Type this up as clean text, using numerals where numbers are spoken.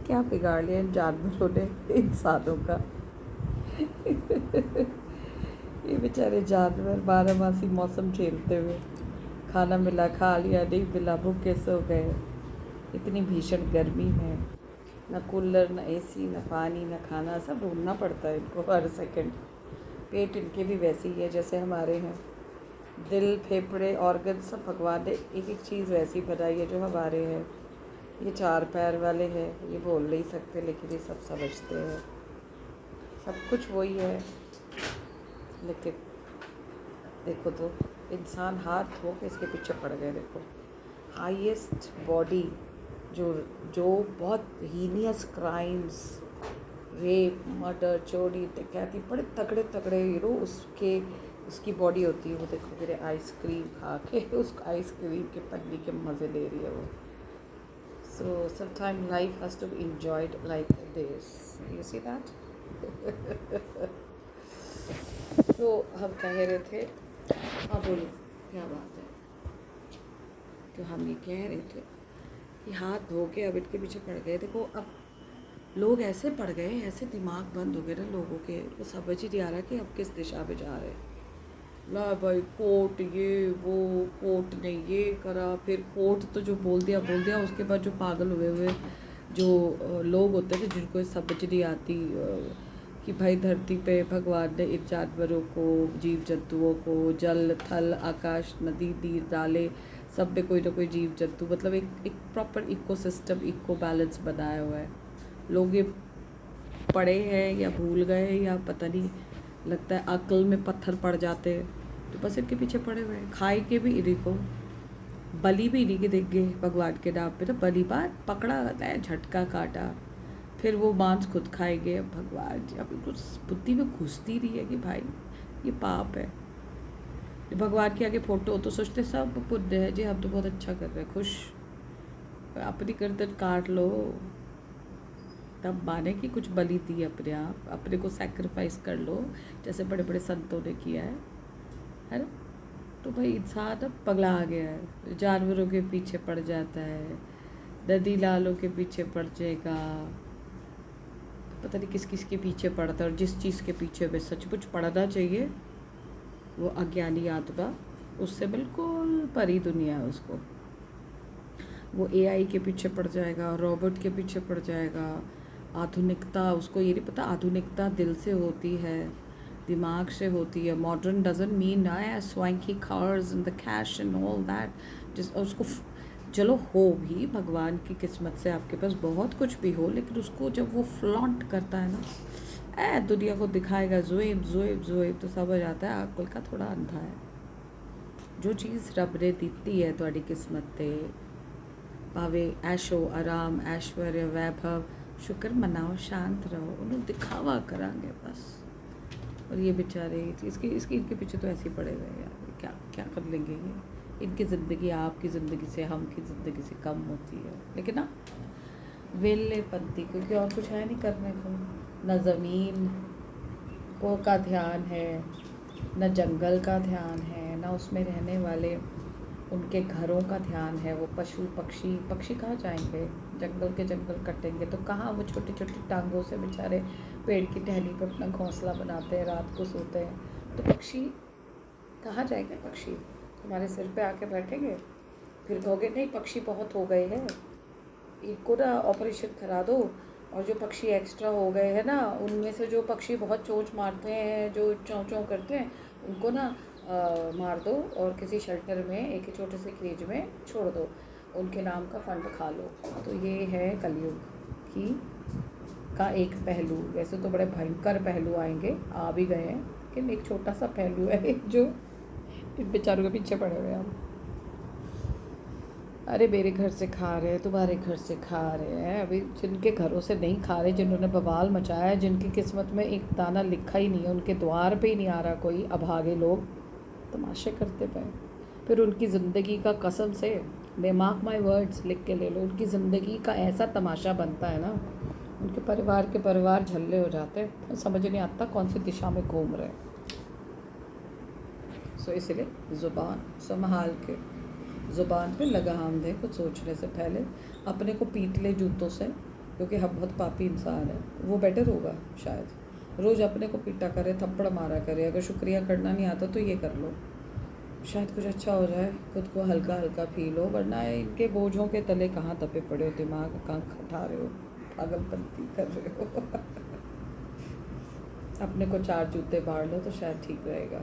क्या बिगाड़ लिया इन जानवरों ने इंसानों का। ये बेचारे जानवर बारहमासी मौसम झेलते हुए, खाना मिला खा लिया, नहीं मिला भूखे सो गए। इतनी भीषण गर्मी में न कूलर, न एसी, न पानी, न खाना, सब ढूंढना पड़ता है इनको हर सेकंड। पेट इनके भी वैसे ही है जैसे हमारे हैं। दिल, फेफड़े, ऑर्गन सब भगवान ने एक एक चीज़ वैसी बनाई है जो हमारे हैं। ये 4 पैर वाले हैं, ये बोल नहीं सकते लेकिन ये सब समझते हैं। सब कुछ वही है। लेकिन देखो तो इंसान हाथ धो के इसके पीछे पड़ गए। देखो हाईएस्ट बॉडी जो जो बहुत हीनियस क्राइम्स, रेप, मर्डर, चोरी, डकैती, बड़े तगड़े तगड़े उसकी बॉडी होती है। वो देखो मेरे आइसक्रीम खा के उस आइसक्रीम के पन्नी के मज़े ले रही है वो। So sometime life has to be enjoyed like this, you see that. तो हम कह रहे थे, हाँ बोलो क्या बात है। तो हम ये कह रहे थे कि हाथ धो के अब इनके पीछे पड़ गए। देखो अब लोग ऐसे पड़ गए, ऐसे दिमाग बंद हो गए ना लोगों के, वो समझ ही नहीं आ रहा कि अब किस दिशा में जा रहे हैं। ला भाई कोर्ट, ये वो, कोर्ट ने ये करा, फिर कोर्ट तो जो बोल दिया, उसके बाद जो पागल हुए जो लोग होते थे जिनको समझ नहीं आती कि भाई धरती पे भगवान ने इन जानवरों को, जीव जंतुओं को, जल थल आकाश नदी नीर नाले सब में कोई ना कोई जीव जंतु, मतलब एक प्रॉपर इकोसिस्टम, इको बैलेंस बनाया हुआ है। लोग ये पढ़े हैं या भूल गए या पता नहीं, लगता है अक्ल में पत्थर पड़ जाते हैं तो बस इनके पीछे पड़े हुए हैं। खाए के भी इन्हीं को, बलि भी इन्हीं के देख गए भगवान के नाम पे। तो बलि बार पकड़ा है, झटका काटा, फिर वो मांस खुद खाएंगे। अब भगवान जी अब इनको बुद्धि में घुसती रही है कि भाई ये पाप है। भगवान के आगे फोटो हो तो सोचते सब पुण्य है जी, हम तो बहुत अच्छा कर रहे हैं, खुश। अपनी गर्दन काट लो तब माने कि कुछ बलि दी अपने आप, अपने को सैक्रिफाइस कर लो जैसे बड़े बड़े संतों ने किया है ना। तो भाई इंसान अब पगला आ गया है, जानवरों के पीछे पड़ जाता है, नदी नालों के पीछे पड़ जाएगा, पता नहीं किस किस के पीछे पड़ता है। और जिस चीज़ के पीछे वे सचमुच पड़ना चाहिए वो अज्ञानी आत्मा, उससे बिल्कुल परी दुनिया है उसको। वो एआई के पीछे पड़ जाएगा, रोबोट के पीछे पड़ जाएगा। आधुनिकता, उसको ये नहीं पता आधुनिकता दिल से होती है, दिमाग से होती है। Modern doesn't mean swanky cars and the cash and all that. जिस उसको चलो हो भी, भगवान की किस्मत से आपके पास बहुत कुछ भी हो, लेकिन उसको जब वो फ्लॉन्ट करता है ना, दुनिया को दिखाएगा ज़ोएब ज़ोएब ज़ोएब, तो समझ आता है अक्ल का थोड़ा अंधा है। जो चीज़ रब ने दी है थोड़ी किस्मत ते भावे ऐशो आराम, ऐश्वर्य, वैभव, शुक्र मनाओ, शांत रहो, उन्हें दिखावा करांगे बस। और ये बेचारे इनके पीछे तो ऐसे ही पड़े हुए हैं यार, क्या क्या कर लेंगे ये। इनकी ज़िंदगी आपकी ज़िंदगी से, हम की ज़िंदगी से कम होती है, लेकिन ना वेले पंथी, क्योंकि और कुछ है नहीं करने को। न ज़मीन को का ध्यान है, न जंगल का ध्यान है, न उसमें रहने वाले उनके घरों का ध्यान है। वो पशु पक्षी कहाँ जाएंगे, जंगल के जंगल कटेंगे तो कहाँ। वो छोटी छोटी टांगों से बेचारे पेड़ की टहनी पे अपना घोंसला बनाते हैं, रात को सोते हैं। तो पक्षी कहाँ जाएंगे, पक्षी हमारे सिर पे आके बैठेंगे फिर कहोगे नहीं पक्षी बहुत हो गए हैं, इनको ना ऑपरेशन करा दो। और जो पक्षी एक्स्ट्रा हो गए हैं ना, उनमें से जो पक्षी बहुत चोंच मारते हैं, जो चौं चौं करते हैं, उनको ना मार दो और किसी शेल्टर में एक छोटे से केज में छोड़ दो, उनके नाम का फंड खा लो। तो ये है कलयुग की का एक पहलू। वैसे तो बड़े भयंकर पहलू आएंगे, आ भी गए हैं, लेकिन एक छोटा सा पहलू है जो इन बेचारों के पीछे पड़े हुए हैं हम। अरे मेरे घर से खा रहे हैं, तुम्हारे घर से खा रहे हैं। अभी जिनके घरों से नहीं खा रहे, जिन्होंने बवाल मचाया है, जिनकी किस्मत में एक दाना लिखा ही नहीं है, उनके द्वार पे ही नहीं आ रहा कोई, अभागे लोग तमाशे करते पे। फिर उनकी ज़िंदगी का कसम से, मैं मार्क माई वर्ड्स लिख के ले लो, उनकी ज़िंदगी का ऐसा तमाशा बनता है ना, उनके परिवार झल्ले हो जाते हैं, समझ नहीं आता कौन सी दिशा में घूम रहे हैं। सो इसलिए ज़ुबान संभाल के, ज़ुबान पे लगाम दें कुछ सोचने से पहले, अपने को पीट ले जूतों से, क्योंकि हम बहुत पापी इंसान है, वो बेटर होगा शायद। रोज़ अपने को पीटा करे, थप्पड़ मारा करे, अगर शुक्रिया करना नहीं आता तो ये कर लो, शायद कुछ अच्छा हो जाए, खुद को हल्का हल्का फील हो। वरना इनके बोझों के तले कहाँ दबे पड़े हो, दिमाग कहाँ खटा रहे हो, पागलपंती कर रहे हो। अपने को 4 जूते बाढ़ लो तो शायद ठीक रहेगा।